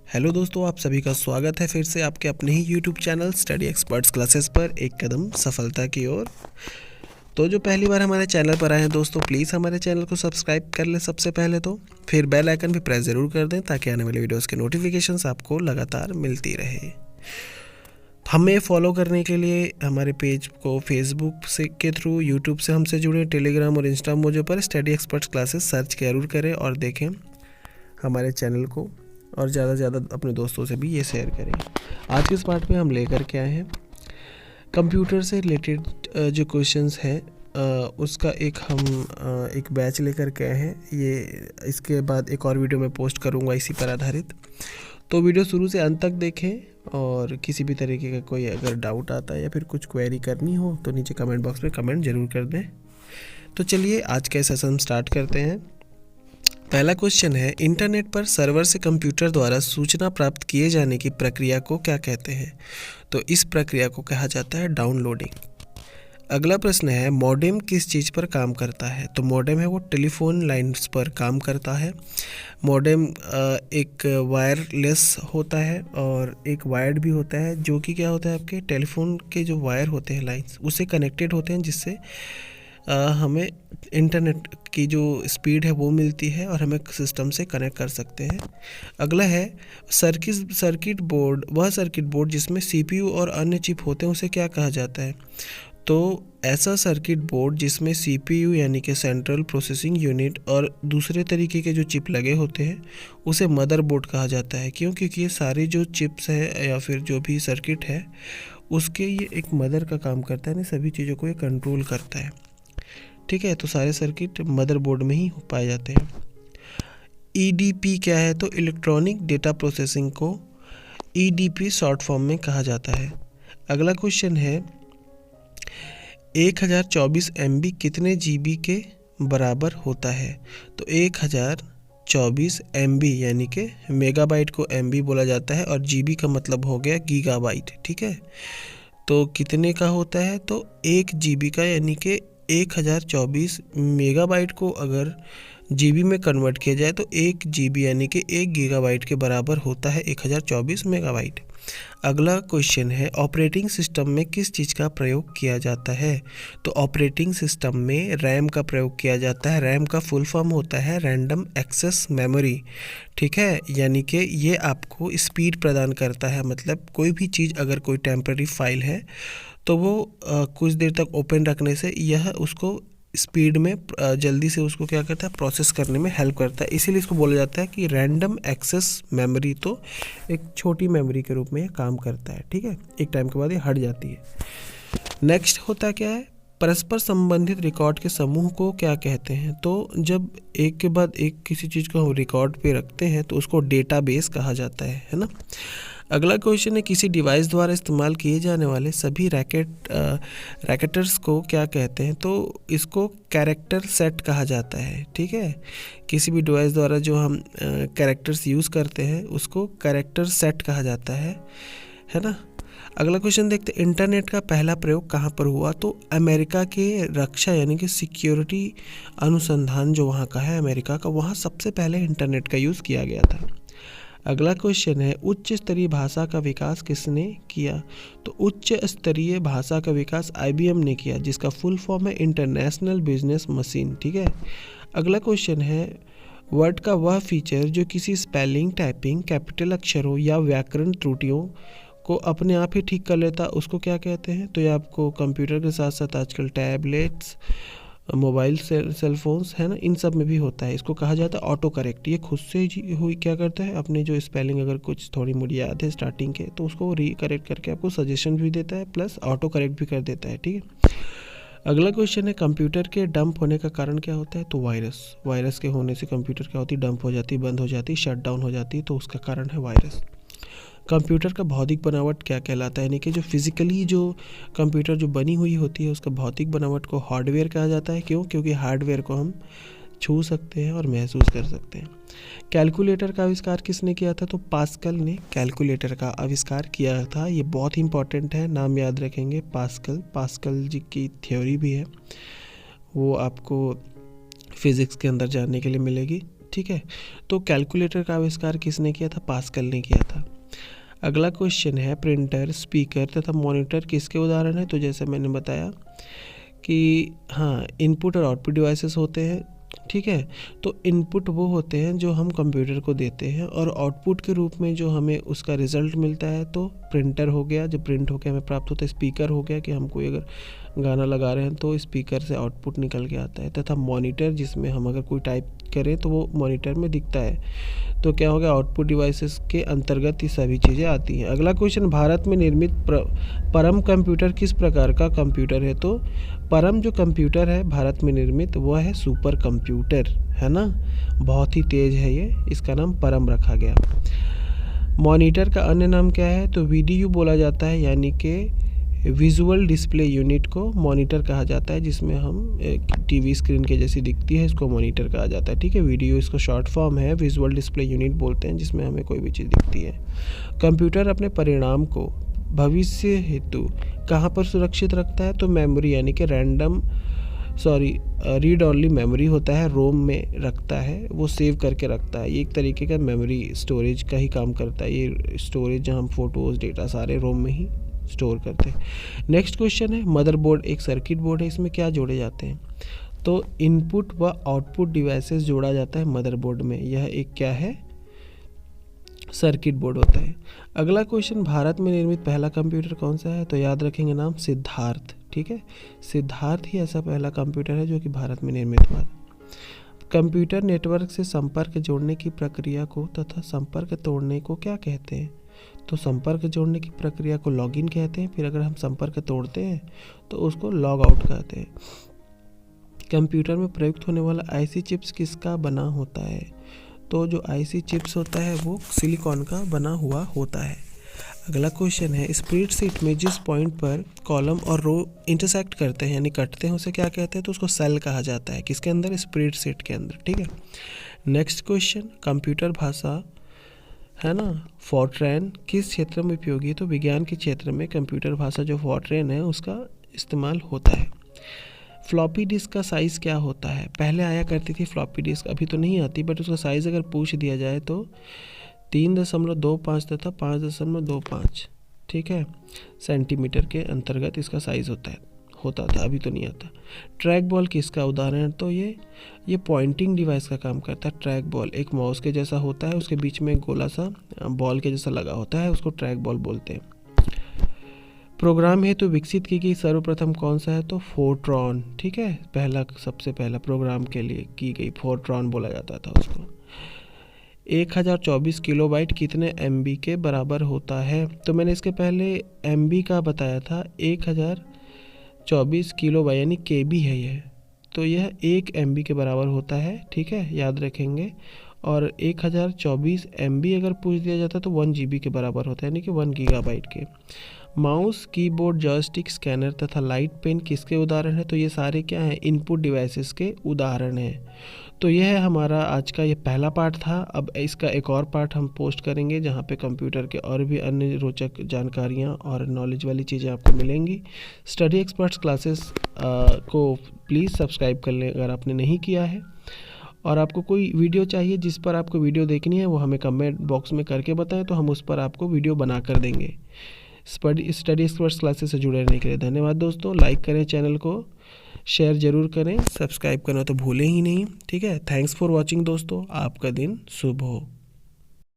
Hello दोस्तों, आप सभी का स्वागत है फिर से आपके अपने ही YouTube channel study experts classes पर एक कदम सफलता की ओर। तो जो पहली बार हमारे चैनल पर आए हैं दोस्तों, प्लीज़ हमारे चैनल को सब्सक्राइब कर लें सबसे पहले तो, फिर बेल आइकन भी प्रेस ज़रूर कर दें ताकि आने वाले वीडियोस के नोटिफिकेशंस आपको लगातार मिलती रहे। हमें फॉलो करने के लिए हमारे पेज को फेसबुक से के थ्रू, यूट्यूब से हमसे जुड़े, टेलीग्राम और इंस्टा मोजो पर स्टडी एक्सपर्ट्स क्लासेस सर्च जरूर करें और देखें हमारे चैनल को, और ज़्यादा से ज़्यादा अपने दोस्तों से भी ये शेयर करें। आज के इस पार्ट में हम लेकर के आए हैं कंप्यूटर से रिलेटेड जो क्वेश्चंस हैं उसका एक बैच लेकर के आए हैं। ये इसके बाद एक और वीडियो मैं पोस्ट करूँगा इसी पर आधारित, तो वीडियो शुरू से अंत तक देखें और किसी भी तरीके का कोई अगर डाउट आता है या फिर कुछ क्वेरी करनी हो तो नीचे कमेंट बॉक्स में कमेंट ज़रूर कर दें। तो चलिए आज का सेशन स्टार्ट करते हैं। पहला क्वेश्चन है, इंटरनेट पर सर्वर से कंप्यूटर द्वारा सूचना प्राप्त किए जाने की प्रक्रिया को क्या कहते हैं? तो इस प्रक्रिया को कहा जाता है डाउनलोडिंग। अगला प्रश्न है, मॉडेम किस चीज़ पर काम करता है? तो मॉडेम है वो टेलीफोन लाइन्स पर काम करता है। मॉडेम एक वायरलेस होता है और एक वायर्ड भी होता है, जो कि क्या होता है, आपके टेलीफोन के जो वायर होते हैं लाइन्स उससे कनेक्टेड होते हैं, जिससे हमें इंटरनेट की जो स्पीड है वो मिलती है और हमें सिस्टम से कनेक्ट कर सकते हैं। अगला है सर्किट बोर्ड, वह सर्किट बोर्ड जिसमें सीपीयू और अन्य चिप होते हैं उसे क्या कहा जाता है? तो ऐसा सर्किट बोर्ड जिसमें सीपीयू यानी कि सेंट्रल प्रोसेसिंग यूनिट और दूसरे तरीके के जो चिप लगे होते हैं उसे मदरबोर्ड कहा जाता है। क्यों? क्योंकि ये सारी जो चिप्स है या फिर जो भी सर्किट है उसके ये एक मदर का काम करता है, यानी सभी चीज़ों को ये कंट्रोल करता है। ठीक है, तो सारे सर्किट मदरबोर्ड में ही पाए जाते हैं। ईडीपी क्या है? तो इलेक्ट्रॉनिक डेटा प्रोसेसिंग को ईडीपी शॉर्ट फॉर्म में कहा जाता है। अगला क्वेश्चन है, 1024 MB कितने GB के बराबर होता है? तो 1024 MB यानी कि मेगाबाइट को MB बोला जाता है और GB का मतलब हो गया गीगाबाइट। ठीक है, तो कितने का होता है? तो 1 GB का यानी कि 1024 मेगाबाइट को अगर GB में कन्वर्ट किया जाए तो 1 GB यानी कि 1 गीगाबाइट के बराबर होता है 1024 मेगाबाइट। अगला क्वेश्चन है, ऑपरेटिंग सिस्टम में किस चीज़ का प्रयोग किया जाता है? तो ऑपरेटिंग सिस्टम में रैम का प्रयोग किया जाता है। रैम का फुल फॉर्म होता है रैंडम एक्सेस मेमोरी। ठीक है, यानी कि ये आपको स्पीड प्रदान करता है। मतलब कोई भी चीज़, अगर कोई टेम्पररी फाइल है तो वो कुछ देर तक ओपन रखने से यह उसको स्पीड में जल्दी से उसको क्या करता है, प्रोसेस करने में हेल्प करता है। इसीलिए इसको बोला जाता है कि रैंडम एक्सेस मेमोरी। तो एक छोटी मेमोरी के रूप में यह काम करता है। ठीक है, एक टाइम के बाद ये हट जाती है। नेक्स्ट होता क्या है, परस्पर संबंधित रिकॉर्ड के समूह को क्या कहते हैं? तो जब एक के बाद एक किसी चीज़ को हम रिकॉर्ड पे रखते हैं तो उसको डेटाबेस कहा जाता है ना। अगला क्वेश्चन है, किसी डिवाइस द्वारा इस्तेमाल किए जाने वाले सभी रैकेटर्स को क्या कहते हैं? तो इसको कैरेक्टर सेट कहा जाता है। ठीक है, किसी भी डिवाइस द्वारा जो हम कैरेक्टर्स यूज़ करते हैं उसको कैरेक्टर सेट कहा जाता है ना। अगला क्वेश्चन देखते हैं, इंटरनेट का पहला प्रयोग कहाँ पर हुआ? तो अमेरिका के रक्षा यानी कि सिक्योरिटी अनुसंधान जो वहाँ का है अमेरिका का, वहाँ सबसे पहले इंटरनेट का यूज़ किया गया था। अगला क्वेश्चन है, उच्च स्तरीय भाषा का विकास किसने किया? तो उच्च स्तरीय भाषा का विकास IBM ने किया, जिसका फुल फॉर्म है इंटरनेशनल बिजनेस मशीन। ठीक है, अगला क्वेश्चन है, वर्ड का वह फीचर जो किसी स्पेलिंग, टाइपिंग, कैपिटल अक्षरों या व्याकरण त्रुटियों को अपने आप ही ठीक कर लेता, उसको क्या कहते हैं? तो ये आपको कंप्यूटर के साथ साथ आजकल टैबलेट्स, मोबाइल सेलफोन्स है ना, इन सब में भी होता है। इसको कहा जाता है ऑटो करेक्ट। ये खुद से हुई क्या करता है, अपने जो स्पेलिंग अगर कुछ थोड़ी मोड़ी याद है स्टार्टिंग के, तो उसको रीकरेक्ट करके आपको सजेशन भी देता है प्लस ऑटो करेक्ट भी कर देता है। ठीक है, अगला क्वेश्चन है, कंप्यूटर के डंप होने का कारण क्या होता है? तो वायरस के होने से कंप्यूटर क्या होती है, डंप हो जाती, बंद हो जाती, शट डाउन हो जाती, तो उसका कारण है वायरस। कंप्यूटर का भौतिक बनावट क्या कहलाता है? यानी कि जो फिजिकली जो कंप्यूटर जो बनी हुई होती है उसका भौतिक बनावट को हार्डवेयर कहा जाता है। क्यों? क्योंकि हार्डवेयर को हम छू सकते हैं और महसूस कर सकते हैं। कैलकुलेटर का आविष्कार किसने किया था? तो पास्कल ने कैलकुलेटर का आविष्कार किया था। ये बहुत ही इंपॉर्टेंट है, नाम याद रखेंगे, पास्कल जी की थ्योरी भी है, वो आपको फिज़िक्स के अंदर जानने के लिए मिलेगी। ठीक है। तो कैलकुलेटर का आविष्कार किसने किया था? पास्कल ने किया था। अगला क्वेश्चन है प्रिंटर, स्पीकर तथा मॉनिटर किसके उदाहरण है? तो जैसे मैंने बताया कि हाँ, इनपुट और आउटपुट डिवाइसेस होते हैं, ठीक है। तो इनपुट वो होते हैं जो हम कंप्यूटर को देते हैं, और आउटपुट के रूप में जो हमें उसका रिजल्ट मिलता है तो प्रिंटर हो गया, जो प्रिंट होकर हमें प्राप्त होता है। स्पीकर हो गया कि हम कोई अगर गाना लगा रहे हैं तो स्पीकर से आउटपुट निकल के आता है, तथा मॉनिटर जिसमें हम अगर कोई टाइप करें तो वो मॉनिटर में दिखता है। तो क्या हो गया? आउटपुट डिवाइसेस के अंतर्गत ये सभी चीज़ें आती हैं। अगला क्वेश्चन, भारत में निर्मित परम कंप्यूटर किस प्रकार का कंप्यूटर है? तो परम जो कंप्यूटर है भारत में निर्मित वह है सुपर कंप्यूटर, है ना, बहुत ही तेज है ये, इसका नाम परम रखा गया। मॉनिटर का अन्य नाम क्या है? तो वीडीयू बोला जाता है, यानी कि विजुअल डिस्प्ले यूनिट को मॉनिटर कहा जाता है, जिसमें हम टीवी स्क्रीन के जैसी दिखती है, इसको मॉनिटर कहा जाता है, ठीक है। वीडियो इसका शॉर्ट फॉर्म है, विजुअल डिस्प्ले यूनिट बोलते हैं, जिसमें हमें कोई भी चीज़ दिखती है। कंप्यूटर अपने परिणाम को भविष्य हेतु कहाँ पर सुरक्षित रखता है? तो मेमोरी, यानी कि रीड ओनली मेमोरी होता है, रोम में रखता है, वो सेव करके रखता है। ये एक तरीके का मेमोरी स्टोरेज का ही काम करता है, ये स्टोरेज जहाँ हम फोटोज़ डेटा सारे रोम में ही स्टोर करते हैं। नेक्स्ट क्वेश्चन है मदरबोर्ड एक सर्किट बोर्ड है, इसमें क्या जोड़े जाते हैं? तो इनपुट व आउटपुट डिवाइसेस जोड़ा जाता है मदरबोर्ड में, यह एक क्या है? सर्किट बोर्ड होता है। अगला क्वेश्चन, भारत में निर्मित पहला कंप्यूटर कौन सा है? तो याद रखेंगे नाम सिद्धार्थ, ठीक है। सिद्धार्थ ही ऐसा पहला कंप्यूटर है जो कि भारत में निर्मित हुआ। कंप्यूटर नेटवर्क से संपर्क जोड़ने की प्रक्रिया को तथा संपर्क तोड़ने को क्या कहते हैं? तो संपर्क जोड़ने की प्रक्रिया को लॉगिन कहते हैं, फिर अगर हम संपर्क तोड़ते हैं तो उसको लॉग आउट कहते हैं। कंप्यूटर में प्रयुक्त होने वाला आईसी चिप्स किसका बना होता है? तो जो आईसी चिप्स होता है वो सिलिकॉन का बना हुआ होता है। अगला क्वेश्चन है स्प्रेडशीट में जिस पॉइंट पर कॉलम और रो इंटरसेक्ट करते हैं यानी कटते हैं उसे क्या कहते हैं? तो उसको सेल कहा जाता है। किसके अंदर? स्प्रेडशीट के अंदर, ठीक है। नेक्स्ट क्वेश्चन, कंप्यूटर भाषा है ना फॉर्ट्रैन किस क्षेत्र में उपयोगी है? तो विज्ञान के क्षेत्र में कंप्यूटर भाषा जो फॉर्ट्रैन है उसका इस्तेमाल होता है। फ्लॉपी डिस्क का साइज़ क्या होता है? पहले आया करती थी फ्लॉपी डिस्क, अभी तो नहीं आती, बट उसका साइज़ अगर पूछ दिया जाए तो 3.25 तथा 5.25, ठीक है, सेंटीमीटर के अंतर्गत इसका साइज़ होता था, अभी तो नहीं आता। ट्रैक बॉल किसका उदाहरण है? तो ये पॉइंटिंग डिवाइस का काम करता है। ट्रैक बॉल एक माउस के जैसा होता है, उसके बीच में एक गोला सा बॉल के जैसा लगा होता है, उसको ट्रैक बॉल बोलते हैं। प्रोग्राम है तो विकसित की गई सर्वप्रथम कौन सा है? तो फोर्ट्रॉन, ठीक है, सबसे पहला प्रोग्राम के लिए की गई फोर्ट्रॉन बोला जाता था उसको। 1024 किलोबाइट कितने MB के बराबर होता है? तो मैंने इसके पहले MB का बताया था, 1024 किलोबाइट यानी KB है यह, तो यह 1 MB के बराबर होता है, ठीक है, याद रखेंगे। और 1024 MB अगर पूछ दिया जाता तो 1 GB के बराबर होता है, यानी कि 1 गीगाबाइट के। माउस, कीबोर्ड, जॉयस्टिक, स्कैनर तथा लाइट पेन किसके उदाहरण है? तो ये सारे क्या हैं? इनपुट डिवाइसेस के उदाहरण हैं। तो यह है हमारा आज का ये पहला पार्ट था। अब इसका एक और पार्ट हम पोस्ट करेंगे जहाँ पे कंप्यूटर के और भी अन्य रोचक जानकारियाँ और नॉलेज वाली चीज़ें आपको मिलेंगी। स्टडी एक्सपर्ट्स क्लासेस को प्लीज़ सब्सक्राइब कर लें अगर आपने नहीं किया है। और आपको कोई वीडियो चाहिए जिस पर आपको वीडियो देखनी है वो हमें कमेंट बॉक्स में करके बताएं, तो हम उस पर आपको वीडियो बना कर देंगे। स्टडी एक्सपर्ट्स क्लासेस से जुड़े रहने के लिए धन्यवाद दोस्तों। लाइक करें चैनल को, शेयर ज़रूर करें, सब्सक्राइब करना तो भूलें ही नहीं, ठीक है। थैंक्स फॉर वॉचिंग दोस्तों, आपका दिन शुभ हो।